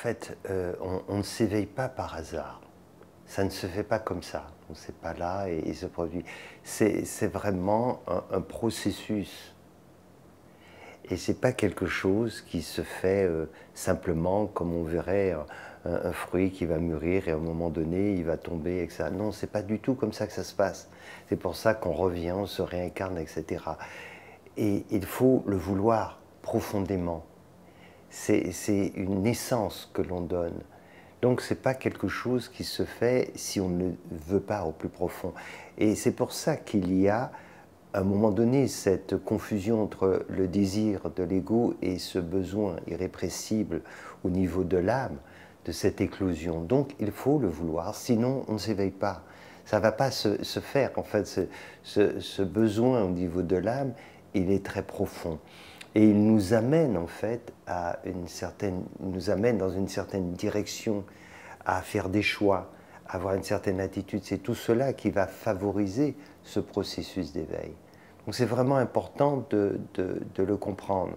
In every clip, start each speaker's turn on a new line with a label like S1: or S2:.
S1: fait, on ne s'éveille pas par hasard. Ça ne se fait pas comme ça. On ne sait pas là et il se produit. C'est vraiment un processus. Et ce n'est pas quelque chose qui se fait simplement comme on verrait un fruit qui va mûrir et à un moment donné il va tomber, etc. Non, ce n'est pas du tout comme ça que ça se passe. C'est pour ça qu'on revient, on se réincarne, etc. Et il faut le vouloir profondément. C'est une naissance que l'on donne. Donc ce n'est pas quelque chose qui se fait si on ne veut pas au plus profond. Et c'est pour ça qu'il y a à un moment donné, cette confusion entre le désir de l'ego et ce besoin irrépressible au niveau de l'âme, de cette éclosion. Donc, il faut le vouloir, sinon on ne s'éveille pas. Ça ne va pas se faire. En fait, ce besoin au niveau de l'âme, il est très profond. Et il nous amène, en fait, nous amène dans une certaine direction, à faire des choix, à avoir une certaine attitude. C'est tout cela qui va favoriser ce processus d'éveil. Donc c'est vraiment important de le comprendre.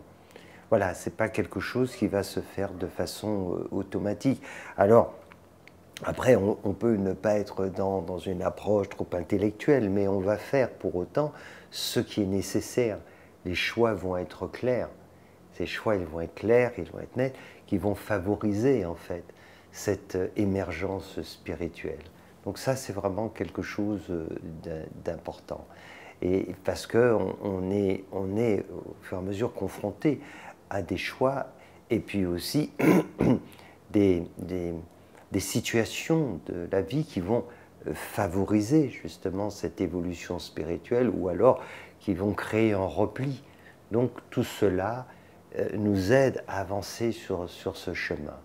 S1: Voilà, ce n'est pas quelque chose qui va se faire de façon automatique. Alors, après, on peut ne pas être dans une approche trop intellectuelle, mais on va faire pour autant ce qui est nécessaire. Les choix vont être clairs. Ces choix, ils vont être clairs, ils vont être nets, qui vont favoriser, en fait, cette émergence spirituelle. Donc ça, c'est vraiment quelque chose d'important. Et parce qu'on est au fur et à mesure confronté à des choix et puis aussi des situations de la vie qui vont favoriser justement cette évolution spirituelle ou alors qui vont créer un repli. Donc tout cela nous aide à avancer sur ce chemin.